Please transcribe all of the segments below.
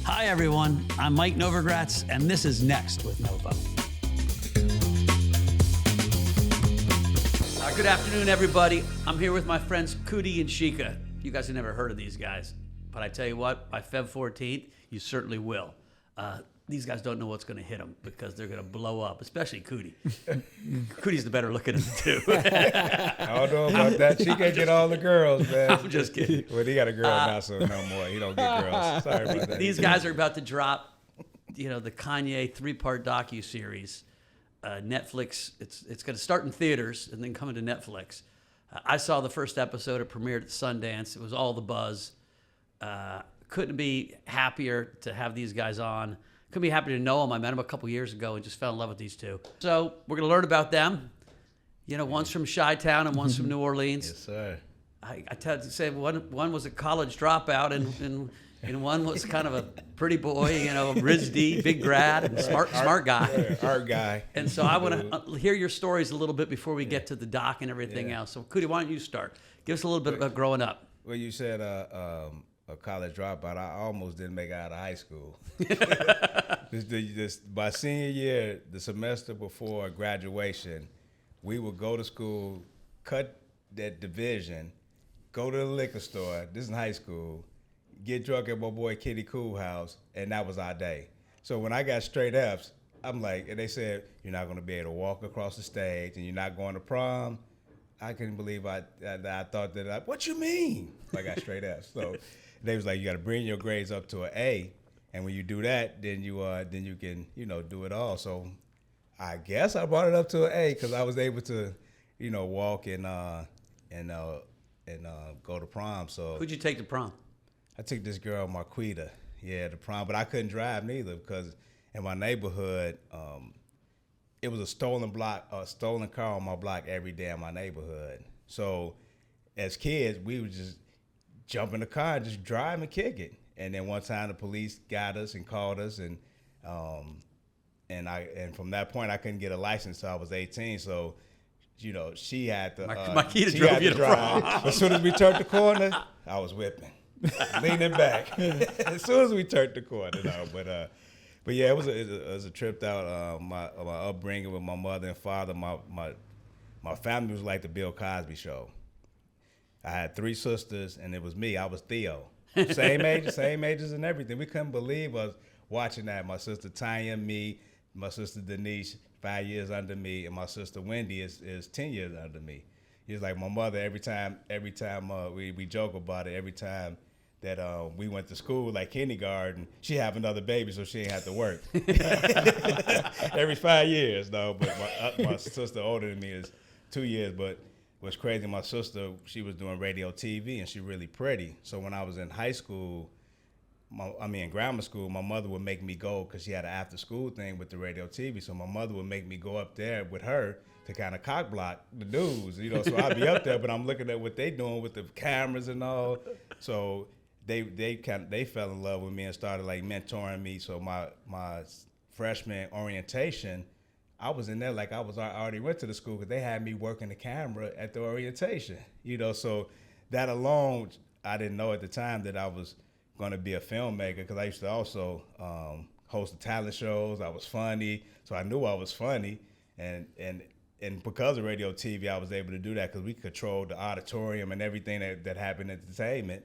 Hi, everyone. I'm Mike Novogratz, and this is Next with Novo. Good afternoon, everybody. I'm here with my friends Coodie and Chike. You guys have never heard of these guys, but I tell you what, by Feb 14th, you certainly will. These guys don't know what's going to hit them because they're going to blow up, especially Coodie. Coodie's the better looking of the two. I don't know about that. She can't get all the girls, man. I'm just kidding. Well, he got a girl now, so no more. He don't get girls. Sorry about that. These guys are about to drop, the Kanye 3-part docuseries. Netflix, it's going to start in theaters and then come into Netflix. I saw the first episode. It premiered at Sundance. It was all the buzz. Couldn't be happier to have these guys on. Couldn't be happier to know them. I met them a couple years ago and just fell in love with these two. So we're going to learn about them. One's from Chi-Town and one's from New Orleans. Yes, sir. I tend to say one was a college dropout and one was kind of a pretty boy, RISD, big grad, and smart guy. Yeah, art guy. And so I want to hear your stories a little bit before we get to the doc and everything else. So Coodie, why don't you start? Give us a little bit about growing up. Well, you said a college dropout. I almost didn't make it out of high school. My senior year, the semester before graduation, we would go to school, cut that division, go to the liquor store. This is in high school. Get drunk at my boy Kitty Cool house, and that was our day. So when I got straight F's, I'm like, and they said, you're not going to be able to walk across the stage, and you're not going to prom. I couldn't believe I thought that. What you mean? I got straight F's. So they was like, you got to bring your grades up to an A, and when you do that, then you can do it all. So I guess I brought it up to an A because I was able to walk and go to prom. So Who'd you take to prom? I took this girl, Marquita, to prom, but I couldn't drive neither because in my neighborhood, it was a stolen car on my block every day in my neighborhood. So as kids, we would just jump in the car and just drive and kick it. And then one time the police got us and called us, and from that point I couldn't get a license until I was 18. So she had to. Marquita drove you to prom. As soon as we turned the corner, I was whipping. Leaning back as soon as we turned the corner, but yeah, it was a trip out. My upbringing with my mother and father, my family was like the Bill Cosby show. I had 3 sisters, and it was me. I was Theo, same ages and everything. We couldn't believe us watching that. My sister Tanya, me, my sister Denise, 5 years under me, and my sister Wendy is 10 years under me. It's like my mother. Every time we joke about it. Every time that we went to school, like kindergarten, she have another baby, so she ain't have to work. Every 5 years, though. But my sister older than me is 2 years. But what's crazy, my sister, she was doing radio TV, and she really pretty. So when I was in high school, in grammar school, my mother would make me go because she had an after school thing with the radio TV. So my mother would make me go up there with her to kind of cock block the dudes, So I'd be up there, but I'm looking at what they doing with the cameras and all. So they fell in love with me and started like mentoring me. So my freshman orientation, I was in there like I already went to the school because they had me working the camera at the orientation. So that alone, I didn't know at the time that I was going to be a filmmaker because I used to also host the talent shows. I was funny, so I knew I was funny, and because of radio TV, I was able to do that because we controlled the auditorium and everything that happened in entertainment,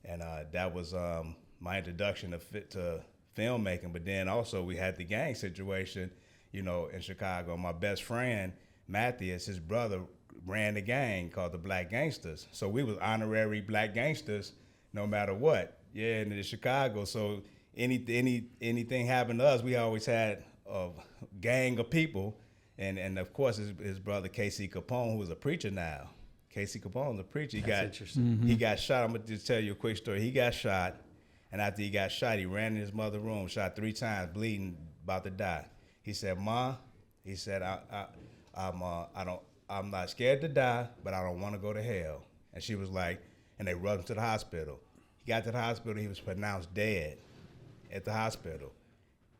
and that was my introduction to filmmaking. But then also we had the gang situation, in Chicago. My best friend Matthias, his brother, ran the gang called the Black Gangsters. So we was honorary Black Gangsters, no matter what. Yeah, in Chicago. So anything happened to us, we always had a gang of people. And of course, his brother, Casey Capone, who is a preacher now. Casey Capone's a preacher. He got shot. I'm going to just tell you a quick story. He got shot, and after he got shot, he ran in his mother's room, shot 3 times, bleeding, about to die. He said, "Ma," he said, I'm not scared to die, but I don't want to go to hell. And she was like, and they rushed him to the hospital. He got to the hospital, he was pronounced dead at the hospital.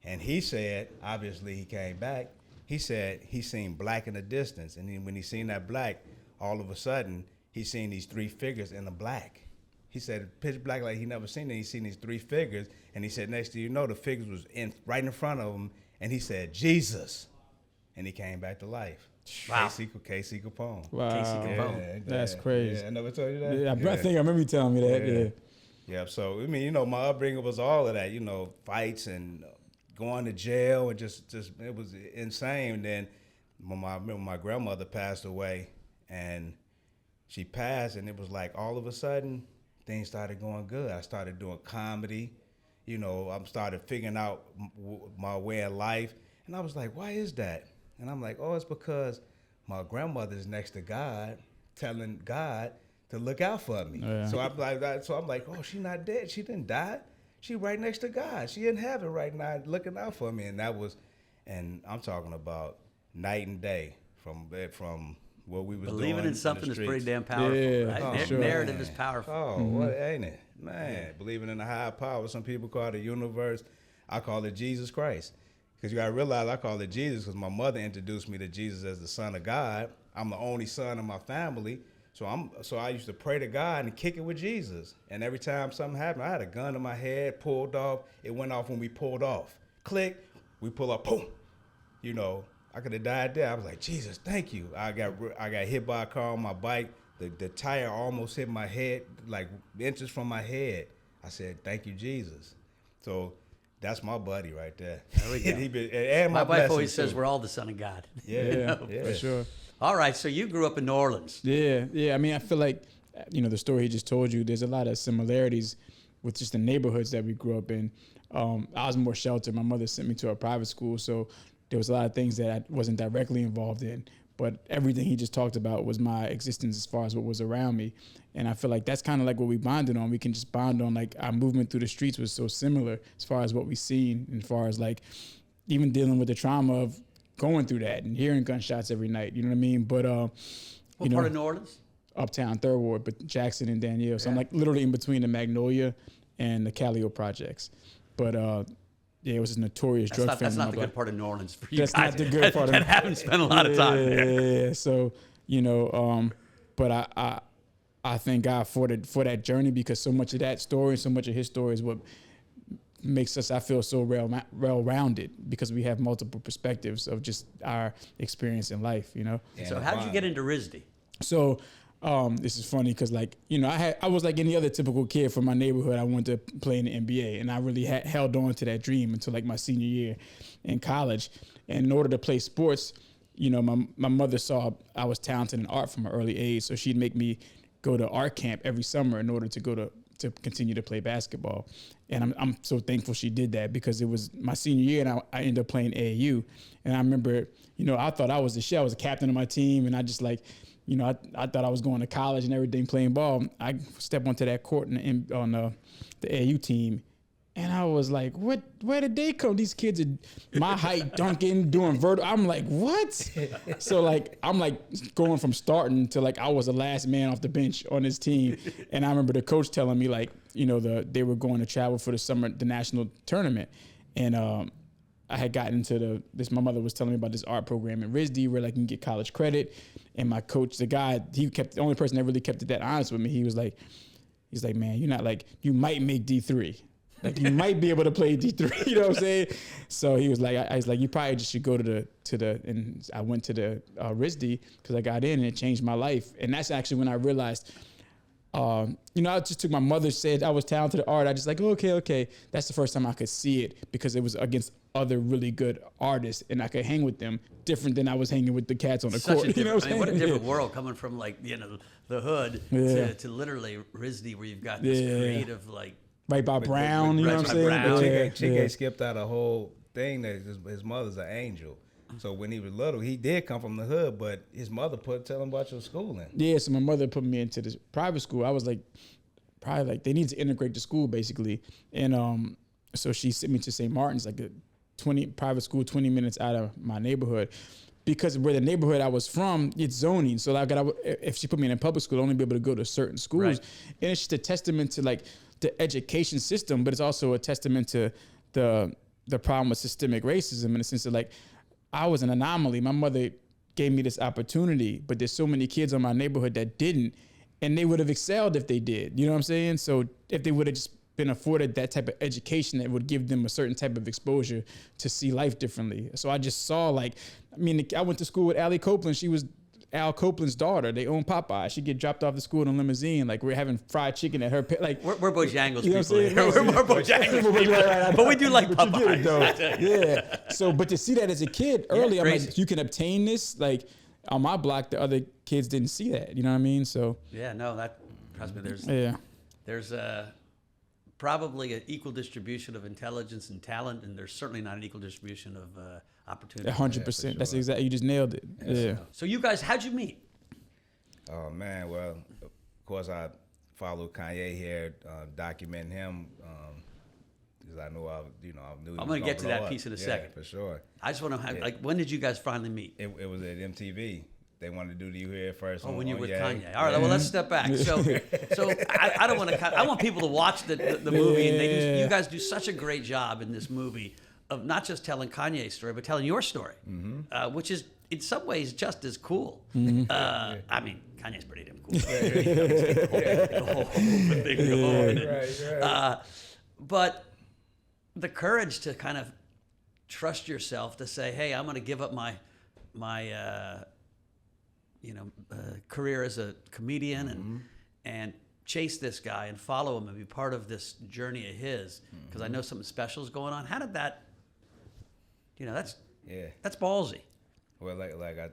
And he said, obviously he came back, he said he seen black in the distance. And then when he seen that black, all of a sudden, he seen these 3 figures in the black. He said pitch black like he never seen it. He seen these 3 figures, and he said next thing you know, the figures was right in front of him, and he said Jesus, and he came back to life. Wow. Casey Capone. Wow. Casey Capone. Yeah, That's crazy. Yeah, I never told you that. Yeah, I think I remember you telling me that. Yeah. Yeah. So I mean, you know, my upbringing was all of that. You know, fights and going to jail, and just it was insane. And then when my grandmother passed away, and she passed, and it was like all of a sudden things started going good. I started doing comedy. You know, I started figuring out my way of life, and I was like, why is that? And I'm like, oh, it's because my grandmother's next to God, telling God to look out for me. Yeah. So I'm like, oh, she not dead. She didn't die. She right next to God. She in heaven right now, looking out for me. And and I'm talking about night and day from what we was believing doing in something is pretty damn powerful. Yeah, right? sure. Narrative is powerful. Oh, what ain't it, man? Believing in a higher power. Some people call it the universe. I call it Jesus Christ. Because you got to realize I call it Jesus because my mother introduced me to Jesus as the Son of God. I'm the only son in my family. So I used to pray to God and kick it with Jesus. And every time something happened, I had a gun in my head, pulled off. It went off when we pulled off. Click, we pull up, boom. You know, I could have died there. I was like, Jesus, thank you. I got hit by a car on my bike. The tire almost hit my head, like inches from my head. I said, thank you, Jesus. So that's my buddy right there. There we go. and my wife always says we're all the son of God. Yeah, for sure. All right, so you grew up in New Orleans. Yeah. I mean, I feel like, you know, the story he just told you, there's a lot of similarities with just the neighborhoods that we grew up in. I was more sheltered. My mother sent me to a private school, so there was a lot of things that I wasn't directly involved in. But everything he just talked about was my existence as far as what was around me. And I feel like that's kind of like what we bonded on. We can just bond on, like, our movement through the streets was so similar as far as what we seen, and as far as, like, even dealing with the trauma of going through that and hearing gunshots every night. You know what I mean? But, what part of New Orleans? Uptown, Third Ward, but Jackson and Danielle. So I'm, like, literally in between the Magnolia and the Calio projects. But, yeah, it was a notorious drug family. That's not the good part of New Orleans for you guys. That's not the good part of New Orleans. Haven't spent a lot of time there. Yeah. So, you know, but I thank God for that journey, because so much of that story, so much of his story is what makes us, I feel, so well-rounded, because we have multiple perspectives of just our experience in life, you know? Yeah, so how did you get into RISD? So this is funny because, like, you know, I was like any other typical kid from my neighborhood. I wanted to play in the NBA, and I really held on to that dream until, like, my senior year in college. And in order to play sports, you know, my mother saw I was talented in art from an early age, so she'd make me go to art camp every summer in order to continue to play basketball. And I'm so thankful she did that, because it was my senior year and I ended up playing AAU. And I remember, you know, I thought I was the shit. I was a captain of my team, and I just, like, you know, I thought I was going to college and everything, playing ball. I stepped onto that court on the AAU team, and I was like, where did they come? These kids are my height, dunking, doing vertical. I'm like, what? So, like, I'm, like, going from starting to, like, I was the last man off the bench on this team. And I remember the coach telling me, like, you know, they were going to travel for the national tournament. And I had gotten into my mother was telling me about this art program in RISD where, like, you can get college credit. And my coach, the guy, the only person that really kept it that honest with me, he's like, man, you're not, like, you might make D3. Like, you might be able to play D3, you know what I'm saying? So he was like, I was like, you probably just should go to and I went to the RISD, because I got in and it changed my life. And that's actually when I realized, you know, I just took my mother said I was talented at art. I just like, okay. That's the first time I could see it, because it was against other really good artists and I could hang with them different than I was hanging with the cats on the court. You know what I'm saying? What a different world coming from, like, you know, the hood to literally RISD, where you've got this creative, like, right by Brown, you know what I'm saying? Chike skipped out a whole thing that his mother's an angel. So when he was little, he did come from the hood, but his mother tell him about your schooling. Yeah, so my mother put me into this private school. I was like, probably like, they need to integrate the school basically. And so she sent me to St. Martin's, like a private school 20 minutes out of my neighborhood. Because where the neighborhood I was from, it's zoning. So like, if she put me in a public school, I'd only be able to go to certain schools. Right. And it's just a testament to, like, the education system, but it's also a testament to the problem with systemic racism, in the sense that, like, I was an anomaly. My mother gave me this opportunity, but there's so many kids in my neighborhood that didn't. and they would have excelled if they did. You know what I'm saying? So if they would have just been afforded that type of education that would give them a certain type of exposure to see life differently. So I just saw I went to school with Allie Copeland. She was Al Copeland's daughter. They own Popeye. She'd get dropped off to school in a limousine. Like, we're having fried chicken at her. We're Bojangles you know people. We're more Bojangles people. But we do like Popeye. Yeah. So, but to see that as a kid early, I'm like, you can obtain this. Like, on my block, the other kids didn't see that. You know what I mean? So. Yeah, no, trust me, there's probably an equal distribution of intelligence and talent, and there's certainly not an equal distribution of opportunity. 100%. Sure. That's exactly, you just nailed it. Yeah. So you guys, how'd you meet? Oh man, well, of course I followed Kanye here, documenting him, because I knew I'm going to get to that piece in a second. For sure. I just want to know, when did you guys finally meet? It was at MTV. They wanted to do the You Here First. Oh, when you were with Kanye. All right, well, let's step back. So I don't want to. I want people to watch the movie, and you guys do such a great job in this movie of not just telling Kanye's story, but telling your story, which is in some ways just as cool. I mean, Kanye's pretty damn cool. Right. But the courage to kind of trust yourself to say, "Hey, I'm going to give up my career as a comedian and chase this guy and follow him and be part of this journey of his, because I know something special is going on." How did that? That's ballsy. Well, like I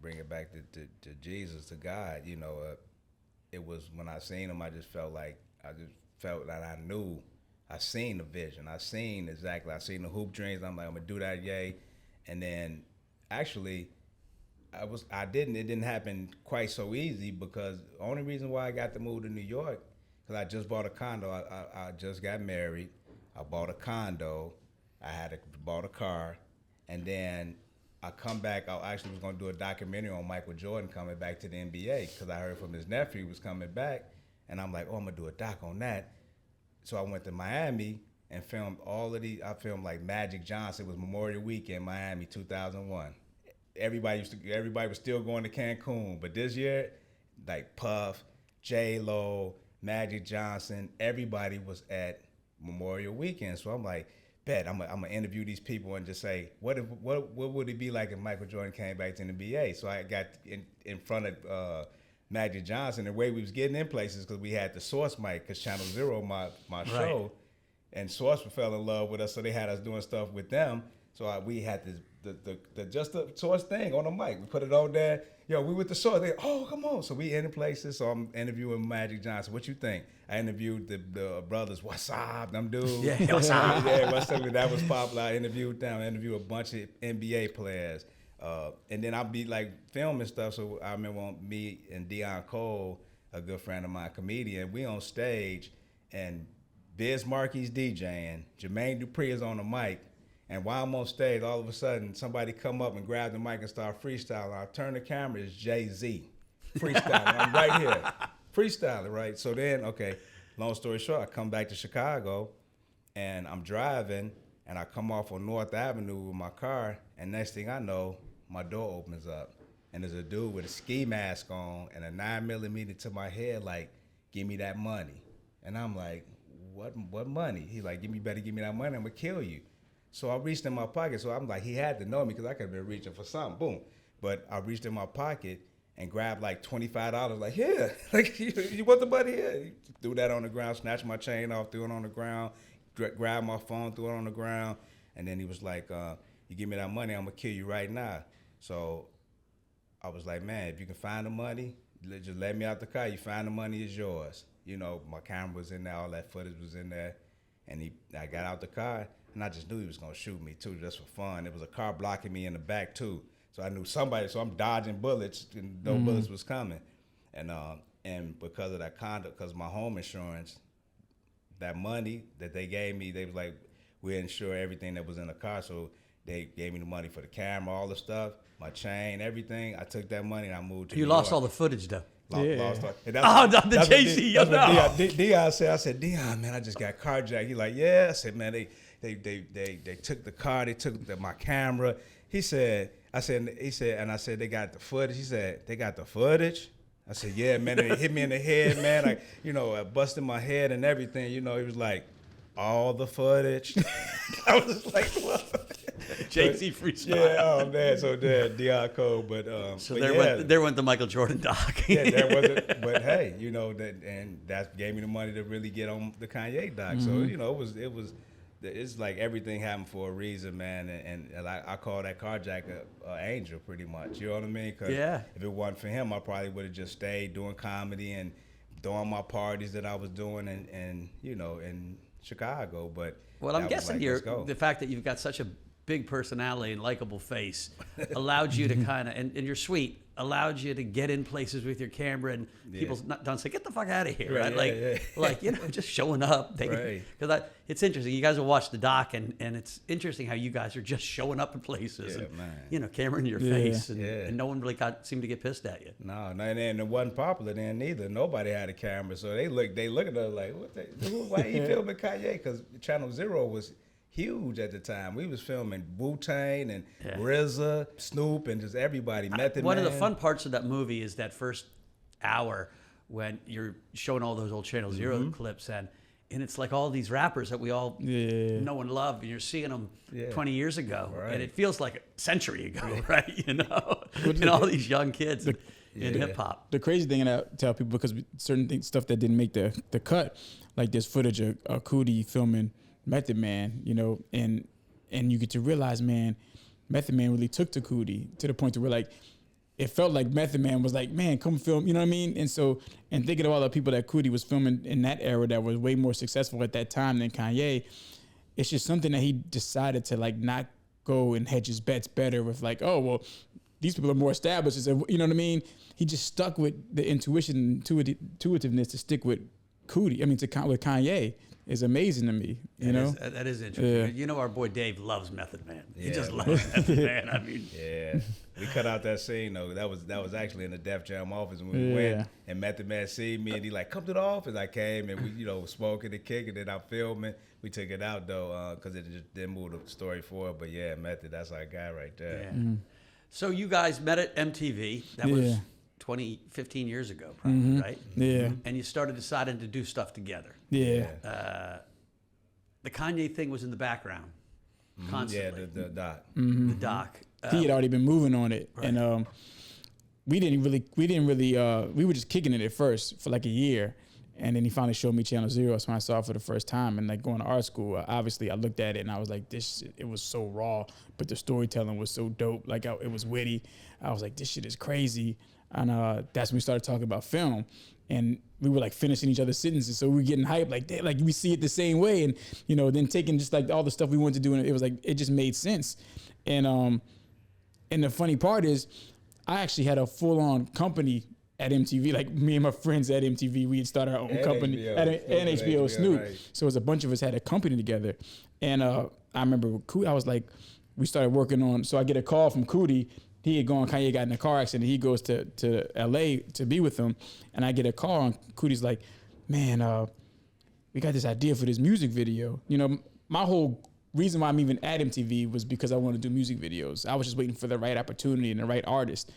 bring it back to Jesus, to God. It was when I seen him, I just felt that I knew. I seen the vision. I seen the hoop dreams. I'm like, I'm gonna do that, yay. And then actually, it didn't happen quite so easy, because the only reason why I got to move to New York, because I just bought a condo. I just got married. I bought a condo. Bought a car, and then I come back. I actually was going to do a documentary on Michael Jordan coming back to the NBA, because I heard from his nephew he was coming back, and I'm like, oh, I'm going to do a doc on that. So I went to Miami and filmed all of these. I filmed like Magic Johnson. It was Memorial Weekend, Miami, 2001. Everybody was still going to Cancun, but this year, like Puff, J-Lo, Magic Johnson, everybody was at Memorial Weekend. So I'm like, bet I'm gonna interview these people and just say, what would it be like if Michael Jordan came back to the NBA? So I got in front of Magic Johnson. The way we was getting in places, because we had the Source mic, because Channel Zero, my show, and Source fell in love with us, so they had us doing stuff with them. So we had the Source thing on the mic. We put it on there. We with the Source. They, oh, come on. So we in places. So I'm interviewing Magic Johnson. What you think? I interviewed the brothers. What's up, them dudes? Yeah, what's up? Yeah, what's up? That was popular. I interviewed them. I interviewed a bunch of NBA players. And then I'll be like filming stuff. So I remember me and Dion Cole, a good friend of mine, comedian, we on stage, and Biz Markie's DJing. Jermaine Dupri is on the mic. And while I'm on stage, all of a sudden, somebody come up and grab the mic and start freestyling. I turn the camera, it's Jay-Z freestyling. I'm right here, freestyling, right? So then, okay, long story short, I come back to Chicago, and I'm driving, and I come off on North Avenue with my car, and next thing I know, my door opens up, and there's a dude with a ski mask on and a 9mm to my head, like, give me that money. And I'm like, what money? He like, better give me that money, I'm gonna kill you. So I reached in my pocket. So I'm like, he had to know me, because I could have been reaching for something. Boom. But I reached in my pocket and grabbed like $25. Like, here, like, you want the money here? He threw that on the ground, snatched my chain off, threw it on the ground, grabbed my phone, threw it on the ground. And then he was like, you give me that money, I'm going to kill you right now. So I was like, man, if you can find the money, just let me out the car. You find the money, it's yours. My camera was in there, all that footage was in there. And I got out the car. And I just knew he was gonna shoot me too, just for fun. There was a car blocking me in the back too, so I knew somebody. So I'm dodging bullets, and no bullets was coming. And because of that conduct, because of my home insurance, that money that they gave me, they was like, we insure everything that was in the car. So they gave me the money for the camera, all the stuff, my chain, everything. I took that money and I moved to New lost York. all the footage though. Lost all. The Jay-Z. That's what Dion said. I said, Dion, man, I just got carjacked. He like, yeah. I said, man, they took the car, they took my camera. He said, and I said, they got the footage. He said, they got the footage? I said, yeah, man. And it hit me in the head, man. Like, I busted my head and everything. He was like, all the footage. I was just like, what? Jay-Z freestyle. Yeah, oh man. So DR Code, but So but there went the Michael Jordan doc. yeah, that wasn't. But hey, that gave me the money to really get on the Kanye doc. So it's like everything happened for a reason, man. And I call that carjacker angel, pretty much. You know what I mean? 'Cause if it wasn't for him, I probably would have just stayed doing comedy and throwing my parties that I was doing, and in Chicago. But well, I'm guessing the fact that you've got such a big personality and likable face allowed you to kind of, and you're sweet, allowed you to get in places with your camera, and people don't say, get the fuck out of here, right? Like just showing up. Because it's interesting. You guys will watch the doc, and it's interesting how you guys are just showing up in places, and camera in your face, and no one really seemed to get pissed at you. No, and it wasn't popular then neither. Nobody had a camera, so they look at us like, why are you filming Kanye? Because Channel Zero was huge at the time. We was filming Wu-Tang and RZA, Snoop, and just everybody. Method One Man. of the fun parts of that movie is that first hour when you're showing all those old Channel Zero clips, and it's like all these rappers that we all know and love, and you're seeing them 20 years ago, and it feels like a century ago, right? And all these young kids in hip hop. The crazy thing, and I tell people, because certain stuff that didn't make the cut, like this footage of Coodie filming Method Man, and you get to realize, man, Method Man really took to Coodie to the point to where, like, it felt like Method Man was like, man, come film, you know what I mean? And so, and thinking of all the people that Coodie was filming in that era that was way more successful at that time than Kanye, it's just something that he decided to, like, not go and hedge his bets better with, like, oh, well, these people are more established. You know what I mean? He just stuck with the intuition and intuitiveness to stick with Coodie, with Kanye. Is amazing to me, you know? That is interesting. Yeah. Our boy Dave loves Method Man. He just loves Method Man. Yeah. We cut out that scene though. That was actually in the Def Jam office when we went, and Method Man see me and he like, come to the office. I came and we smoking and kicking it. I'm filming. We took it out though because it just didn't move the story forward. But yeah, Method, that's our guy right there. Yeah. Mm-hmm. So you guys met at MTV. That was 15 years ago, probably, right? Yeah. And you started deciding to do stuff together. Yeah. The Kanye thing was in the background constantly. Yeah, the doc. Mm-hmm. The doc. He had already been moving on it, right. And we were just kicking it at first for like a year, and then he finally showed me Channel Zero. That's when I saw it for the first time. And like going to art school, obviously I looked at it and I was like, it was so raw, but the storytelling was so dope. Like it was witty. I was like, this shit is crazy. And that's when we started talking about film, and we were like finishing each other's sentences. So we were getting hyped, like we see it the same way. And, then taking just like all the stuff we wanted to do. And it was like, it just made sense. And the funny part is I actually had a full on company at MTV, like me and my friends at MTV, we had started our own company and HBO Snoop. Right. So it was a bunch of us had a company together. And I remember with Cootie, I was like, we started working on, so I get a call from Cootie. Kanye got in a car accident. He goes to LA to be with him. And I get a call and Cootie's like, man, we got this idea for this music video. My whole reason why I'm even at MTV was because I wanted to do music videos. I was just waiting for the right opportunity and the right artist.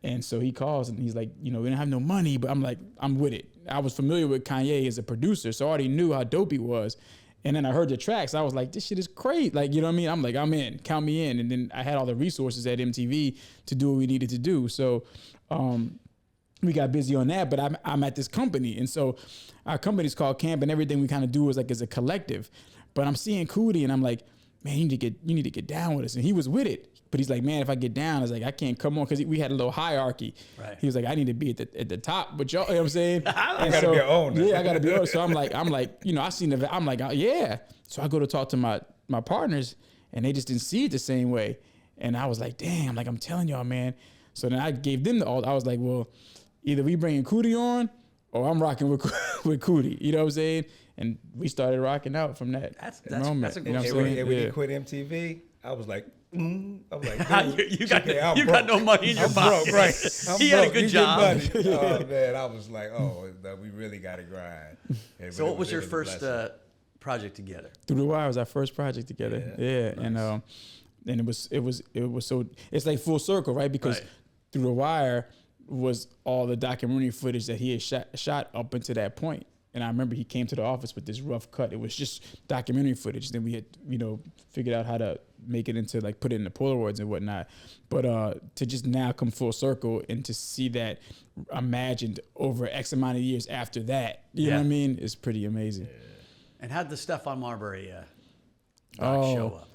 And so he calls and he's like, we don't have no money, but I'm like, I'm with it. I was familiar with Kanye as a producer, so I already knew how dope he was. And then I heard the tracks. I was like, this shit is great. Like, you know what I mean? I'm like, I'm in. Count me in. And then I had all the resources at MTV to do what we needed to do. So we got busy on that, but I'm at this company. And so our company's called Camp, and everything we kind of do is like as a collective. But I'm seeing Coodie, and I'm like, man, you need to get down with us. And he was with it. But he's like, man, if I get down, I was like, I can't come on, because we had a little hierarchy. Right. He was like, I need to be at the top, but y'all, you know what I'm saying? I gotta be your owner. Yeah, I gotta be owner. So I'm like, I seen the, I'm like, yeah. So I go to talk to my partners, and they just didn't see it the same way. And I was like, damn, like I'm telling y'all, man. So then I gave them I was like, well, either we bringing Coodie on, or I'm rocking with Coodie. You know what I'm saying? And we started rocking out from that moment. That's a cool story. And when he quit MTV, I was like, I'm like, you got no money in your pocket. Broke, right? He had a good job. Oh man, I was like, we really got to grind. So what was your first project together? Through the Wire was our first project together. Yeah, nice. And it was so, it's like full circle, right? Because Through the Wire, was all the documentary footage that he had shot up until that point. And I remember he came to the office with this rough cut. It was just documentary footage. Then we had, figured out how to make it into put it in the Polaroids and whatnot. But to just now come full circle and to see that imagined over X amount of years after that, you know what I mean? It's pretty amazing. Yeah. And how'd the Steph on Marbury doc show up?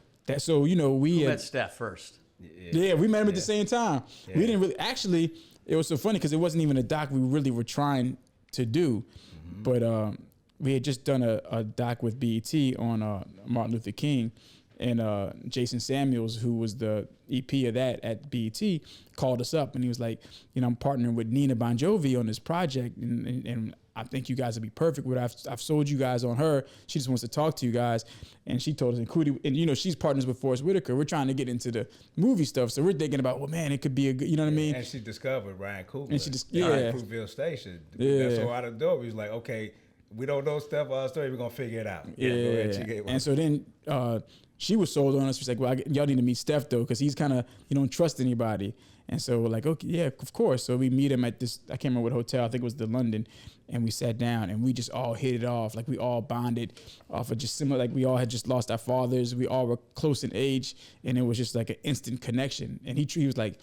We met Steph first. Yeah, we met him at the same time. Yeah. We didn't really, actually, it was so funny because it wasn't even a doc we really were trying to do. But we had just done a doc with BET on Martin Luther King, and Jason Samuels, who was the EP of that at BET, called us up and he was like, I'm partnering with Nina Bon Jovi on this project, and I think you guys would be perfect with it. I've sold you guys on her. She just wants to talk to you guys. And she told us, and Cootie, and she's partners with Forrest Whitaker. We're trying to get into the movie stuff. So we're thinking about, well, man, it could be a good, you know what I mean? And she discovered Ryan Coogler. And she just, Fruitvale Station. That's so out of the door. We was like, okay, we don't know Steph story. We're going to figure it out. And so then she was sold on us. She's like, well, y'all need to meet Steph though, because he's kind of, you don't trust anybody. And so we're like, okay, yeah, of course. So we meet him at this, I can't remember what hotel, I think it was the London. And we sat down and we just all hit it off. Like we all bonded off of just similar, like we all had just lost our fathers. We all were close in age and it was just like an instant connection. And he was like,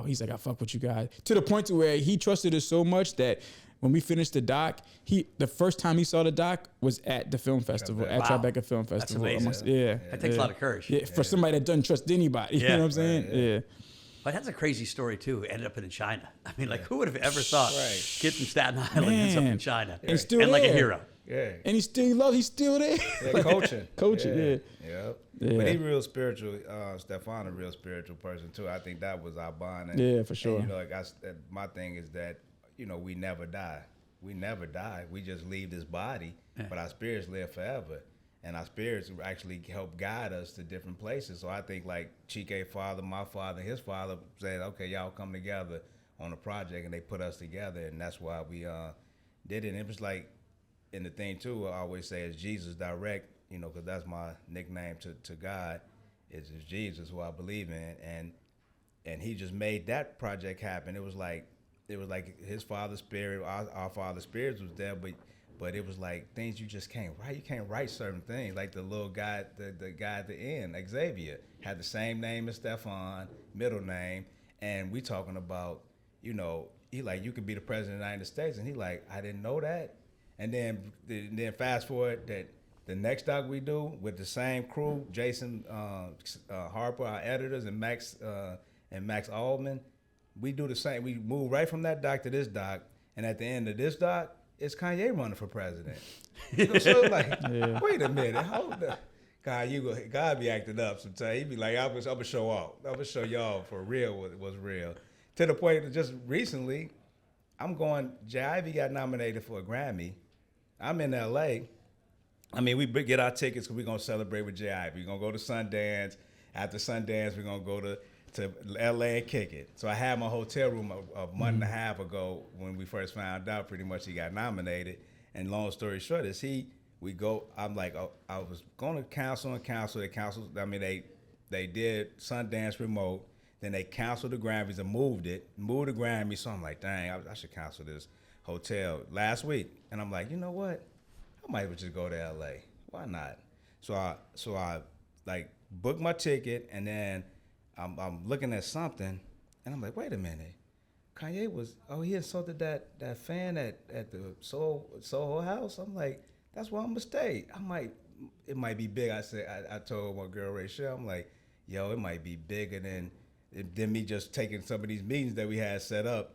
he's like, I fuck with you guys. To the point to where he trusted us so much that when we finished the doc, the first time he saw the doc was at the film festival, at Tribeca Film Festival. That's amazing. That takes a lot of courage. Yeah, for somebody that doesn't trust anybody. You know what I'm saying? Yeah. But that's a crazy story too. It ended up in China. I mean, who would have ever thought kid from Staten Island ends up in China and still and like a hero? Yeah. And he's still there. Yeah, coaching. Yeah. But he's real spiritual. Stefan a real spiritual person too. I think that was our bond. And, for sure. And, my thing is that we never die. We never die. We just leave this body, but our spirits live forever. And our spirits actually help guide us to different places. So I think Chike father, my father, his father said, okay, y'all come together on a project, and they put us together, and that's why we did it. And it was and the thing too, I always say is Jesus direct, because that's my nickname to God, is Jesus, who I believe in. And he just made that project happen. It was like his father's spirit, our father's spirits was there, but it was things you just can't write. You can't write certain things. Like the little guy, the guy at the end, Xavier, had the same name as Stefan, middle name, and we talking about, he you could be the president of the United States, and he I didn't know that. And then fast forward that the next doc we do with the same crew, Jason Harper, our editors, and Max Altman, we do the same. We move right from that doc to this doc, and at the end of this doc, it's Kanye running for president. So wait a minute, hold up. God be acting up sometimes. He be like, I'm gonna show off. I'm gonna show y'all for real what was real. To the point that just recently, J. Ivy got nominated for a Grammy. I'm in LA. I mean, we get our tickets because we're gonna celebrate with J. Ivy. We're gonna go to Sundance. After Sundance, we're gonna go to LA and kick it. So I had my hotel room a month and a half ago when we first found out pretty much he got nominated. And long story short is I'm like, I was going to council. They canceled, they did Sundance remote. Then they canceled the Grammys and moved the Grammys. So I'm like, dang, I should cancel this hotel last week. And I'm like, you know what? I might as well just go to LA. Why not? So I booked my ticket, and then I'm looking at something, and I'm like, wait a minute. Kanye he insulted that fan at the Soho House. I'm like, that's where I'm gonna stay. It might be big. I told my girl Rachel, I'm like, yo, it might be bigger than me just taking some of these meetings that we had set up.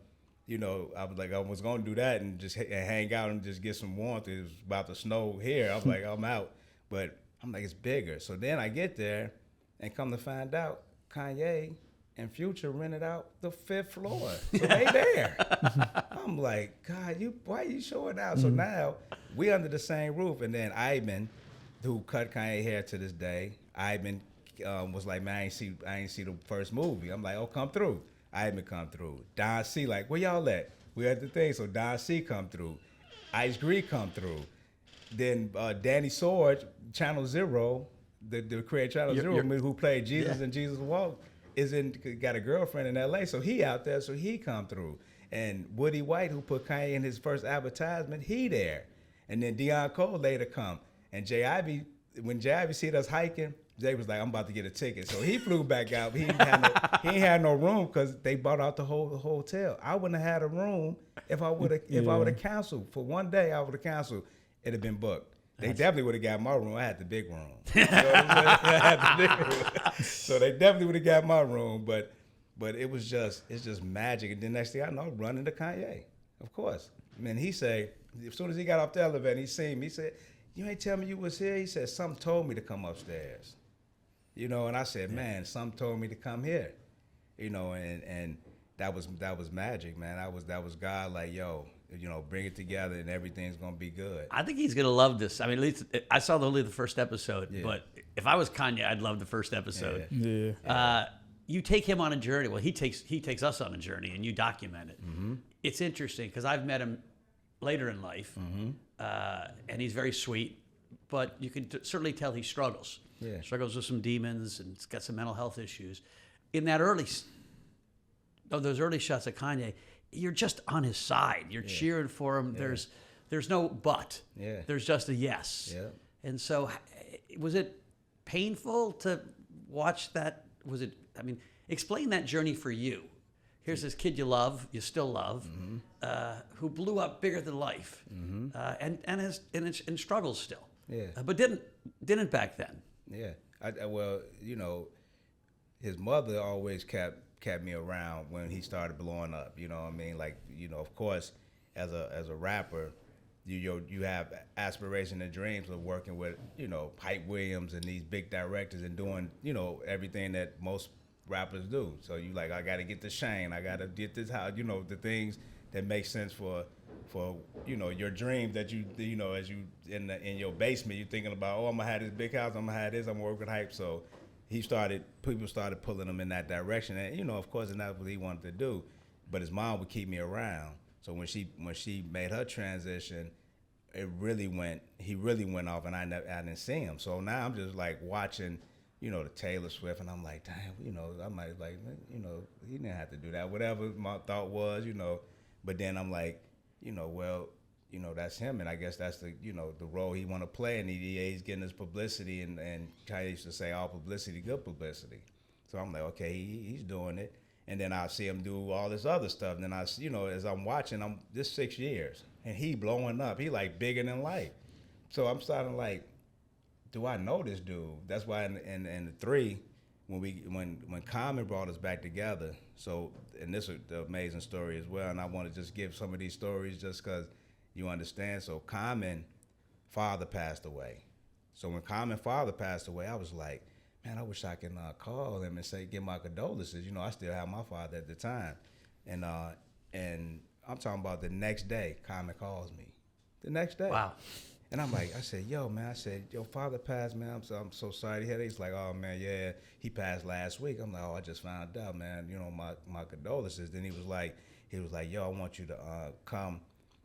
I was like, I was gonna do that and just hang out and just get some warmth. It was about to snow here. I was like, I'm out. But I'm like, it's bigger. So then I get there, and come to find out, Kanye and Future rented out the 5th floor. So they there. I'm like, God, why you showing out? So now we under the same roof. And then Ivan, who cut Kanye hair to this day, Ivan was like, man, I ain't see the first movie. I'm like, oh, come through. Ivan come through. Don C, where y'all at? We at the thing. So Don C come through. Ice Green come through. Then Danny Sword, Channel Zero, the creator Channel Zero, who played Jesus and Jesus Walk, got a girlfriend in LA, so he out there, so he come through. And Woody White, who put Kanye in his first advertisement, he there. And then Deion Cole later come. And Jay Ivy, when Jay Ivy see us hiking, Jay was like, I'm about to get a ticket. So he flew back out. He ain't had no room because they bought out the whole hotel. I wouldn't have had a room if I would have canceled. For one day, I would have canceled. It'd have been booked. They definitely would have got my room. I had the big room. You know what I'm saying? I had the big room. So they definitely would have got my room. But it's just magic. And then next thing I know, I'm running to Kanye. Of course. I mean, he say, as soon as he got off the elevator, he seen me. He said, you ain't tell me you was here? He said, something told me to come upstairs. You know, and I said, man, something told me to come here. You know, and that was magic, man. That was God like, yo, you know, bring it together and everything's gonna be good. I think he's gonna love this. I mean, at least I saw only the first episode, but if I was Kanye, I'd love the first episode. Yeah. You take him on a journey. Well, he takes us on a journey, and you document it. Mm-hmm. It's interesting because I've met him later in life, and he's very sweet, but you can certainly tell he struggles. Yeah. Struggles with some demons and he's got some mental health issues. In that those early shots of Kanye, you're just on his side. You're cheering for him. Yeah. There's no but. Yeah. There's just a yes. Yeah. And so, was it painful to watch that? Was it? I mean, explain that journey for you. Here's this kid you still love, who blew up bigger than life, and struggles still. Yeah. But didn't back then. Yeah. Well, you know, his mother always kept me around when he started blowing up. You know what I mean? Like, you know, of course, as a rapper, you have aspiration and dreams of working with, you know, Hype Williams and these big directors and doing, you know, everything that most rappers do. So you like, I got to get the Shane, I got to get this house, you know, the things that make sense for you know, your dream that you know, as you in your basement, you're thinking about, oh, I'm gonna have this big house, I'm gonna have this, I'm gonna work with Hype. So people started pulling him in that direction, and you know, of course, and that's what he wanted to do. But his mom would keep me around. So when she made her transition, he really went off, and I didn't see him. So now I'm just like watching, you know, the Taylor Swift, and I'm like, damn, you know, I might like, you know, he didn't have to do that. Whatever my thought was, you know, but then I'm like, you know, well, you know, that's him, and I guess that's the, you know, the role he want to play, and he's getting his publicity, and Kanye used to say all publicity, good publicity. So I'm like, okay, he's doing it, and then I see him do all this other stuff, and then you know, as I'm watching, this 6 years, and he blowing up, he like bigger than life. So I'm starting like, do I know this dude? That's why in the 3, when Common brought us back together, so, and this is the amazing story as well, and I want to just give some of these stories just because you understand. So Common father passed away. So when Common father passed away, I was like, man, I wish I can call him and say, give my condolences. You know, I still have my father at the time. And I'm talking about the next day, Common calls me. The next day. Wow. And I'm like, I said, yo, man, your father passed, man. I'm so sorry to hear that. He's like, oh, man, yeah, he passed last week. I'm like, oh, I just found out, man. You know, my condolences. Then he was like, yo, I want you to come,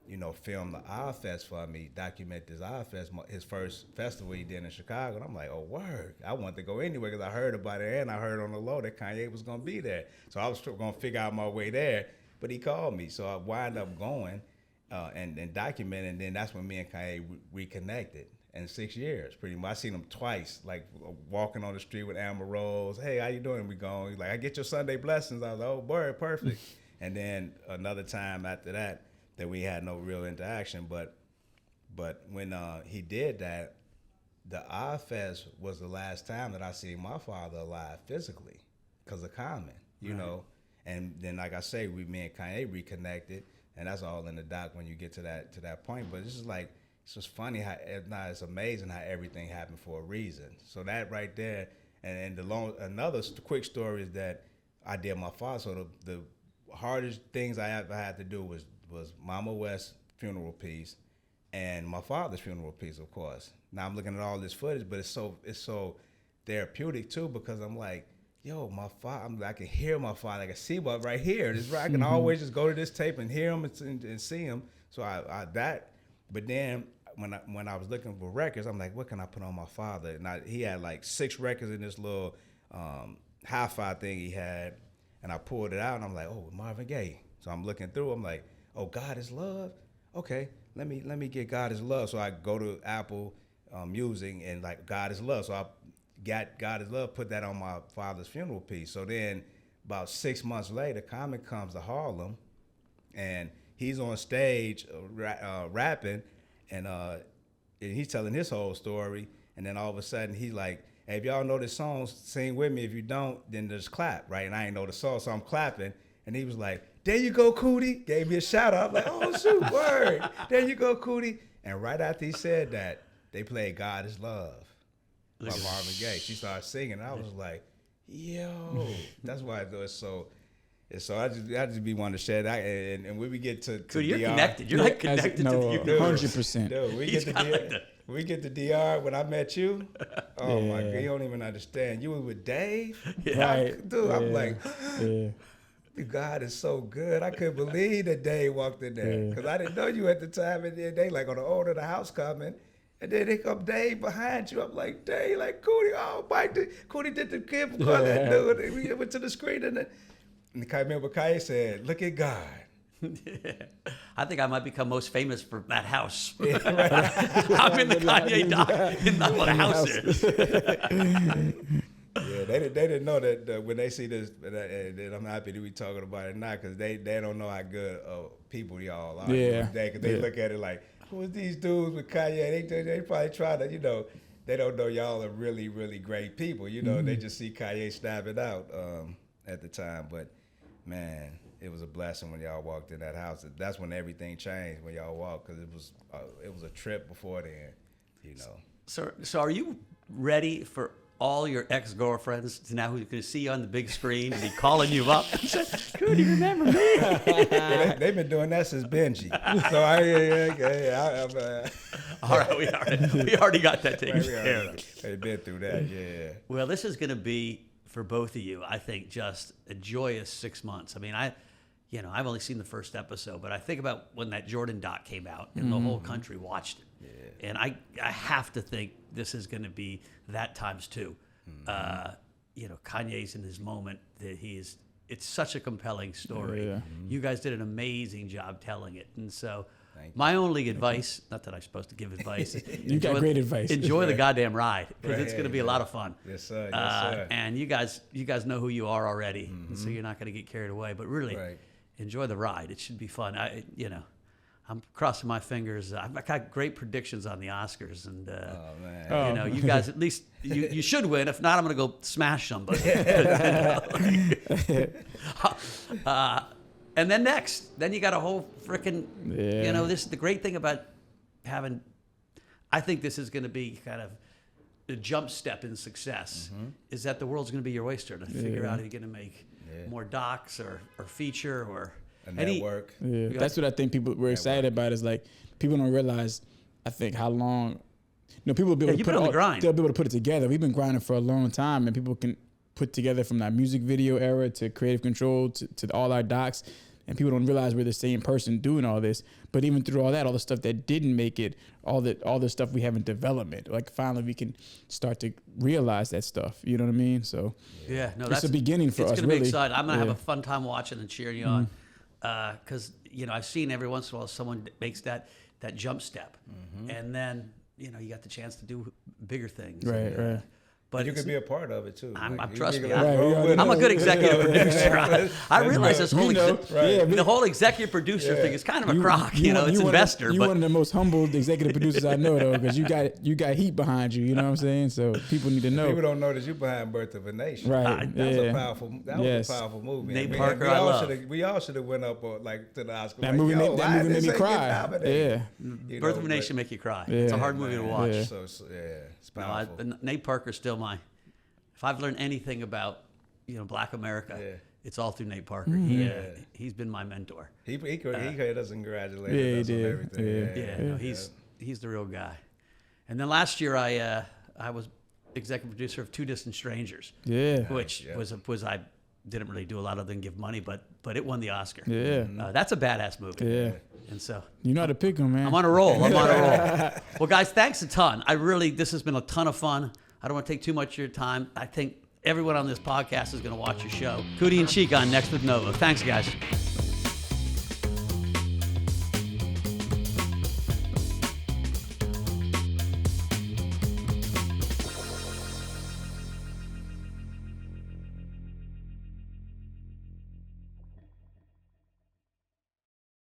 you know, film the iFest for me, document this iFest, his first festival he did in Chicago. And I'm like, oh, word. I wanted to go anywhere because I heard about it, and I heard on the low that Kanye was going to be there. So I was going to figure out my way there, but he called me. So I wound up going. And documenting, and then that's when me and Kanye reconnected in 6 years, pretty much. I seen him twice, like walking on the street with Amber Rose. Hey, how you doing? We going. He's like, I get your Sunday blessings. I was like, oh, boy, perfect. And then another time after that we had no real interaction. But when he did that, the iFest was the last time that I seen my father alive physically because of Common, you know. And then, like I say, me and Kanye reconnected. And that's all in the doc when you get to that point. But it's just funny how, it's amazing how everything happened for a reason. So that right there, and another quick story is that I did my father. So the hardest things I ever had to do was Mama West's funeral piece and my father's funeral piece, of course. Now I'm looking at all this footage, but it's so therapeutic too, because I'm like, yo, my father, I can hear my father. I can see him right here. I can always just go to this tape and hear him and see him. So but then when I was looking for records, I'm like, what can I put on my father? And he had like 6 records in this little hi-fi thing he had, and I pulled it out, and I'm like, oh, Marvin Gaye. So I'm looking through. I'm like, oh, God is love. Okay, let me get God is love. So I go to Apple Music and like God is love. So I got God is love. Put that on my father's funeral piece. So then about 6 months later, Common comes to Harlem, and he's on stage rapping, and he's telling his whole story. And then all of a sudden, he's like, hey, if y'all know this song, sing with me. If you don't, then just clap, right? And I ain't know the song, so I'm clapping. And he was like, there you go, Cootie. Gave me a shout out. I'm like, oh, shoot, word. There you go, Cootie. And right after he said that, they played God is Love by Marvin Gaye. She started singing, and I was like, yo. That's why it's so... So I just be wanting to share that, and when we get to Cootie, you're DR, connected. You're like connected to the universe. 100%. Dude, we get to DR when I met you. Oh my God, you don't even understand. You were with Dave, right? Dude, I'm like, God is so good. I couldn't believe that Dave walked in there because I didn't know you at the time, and then they like on the order of the house coming. And then they come Dave behind you. I'm like, Dave, like Cootie, oh Mike, Cootie did the kid for that dude. And we went to the screen and I remember Kanye said, look at God. I think I might become most famous for that house. Yeah, right. I'm in the Kanye doc in the house Yeah, they didn't know that when they see this, and I'm happy that we talking about it now because they don't know how good people y'all are. Yeah. Because they look at it like, who is these dudes with Kanye? They probably try to, they don't know y'all are really, really great people. They just see Kanye snapping out at the time. But, man, it was a blessing when y'all walked in that house. That's when everything changed when y'all walked because it was a trip before then, So are you ready for all your ex-girlfriends to now who can see you on the big screen and be calling you up and say, Cootie, remember me? They've been doing that since Benji. So all right, we already got that taken care of. They've been through that, yeah. Well, this is going to be, for both of you, I think, just a joyous 6 months. I mean, I've only seen the first episode, but I think about when that Jordan doc came out and the whole country watched it. Yeah. And I have to think this is going to be that times two. Kanye's in his moment that it's such a compelling story. Yeah. You guys did an amazing job telling it. And so my only advice, not that I'm supposed to give advice. You got great advice. Enjoy the goddamn ride because it's going to be a lot of fun. Yes, sir. Yes, sir. And you guys know who you are already, and so you're not going to get carried away. But really, enjoy the ride. It should be fun. I'm crossing my fingers. I've got great predictions on the Oscars, and you guys at least you should win. If not, I'm going to go smash somebody. And then then you got a whole freaking. This is the great thing about having. I think this is going to be kind of the jump step in success. Is that the world's going to be your oyster to figure out if you're going to make more docs or feature or. A network. That's what I think people were excited about. Is like people don't realize. I think how long, people will be able to they'll be able to put it together. We've been grinding for a long time, and people can put together from that music video era to creative control to all our docs, and people don't realize we're the same person doing all this. But even through all that, all the stuff that didn't make it, all the stuff we have in development, like finally we can start to realize that stuff. You know what I mean? So that's a beginning for us. It's going to really. be exciting. I'm going to have a fun time watching and cheering you on. Because I've seen every once in a while someone makes that jump step, and then you got the chance to do bigger things. Right. But you could be a part of it too. Trust me, I'm a good executive producer. I realize this whole the whole executive producer thing is kind of a crock. It's investor. You're one of the most humble executive producers I know, though, because you got heat behind you. You know what I'm saying? So people need to know. People don't know that you're behind Birth of a Nation. Right. That was a powerful movie. Nate Parker, I love. We all should have went up to the Oscar. That movie made me cry. Yeah. Birth of a Nation make you cry. It's a hard movie to watch. So it's powerful. Nate Parker's still if I've learned anything about Black America, it's all through Nate Parker. He's been my mentor. He doesn't congratulate us on everything. He's the real guy. And then last year I was executive producer of Two Distant Strangers. Which was I didn't really do a lot other than give money, but it won the Oscar. That's a badass movie. And so you know how to pick them, man. I'm on a roll. Well, guys, thanks a ton. This has been a ton of fun. I don't want to take too much of your time. I think everyone on this podcast is going to watch your show. Coodie and Chike on Next with Novo. Thanks, guys.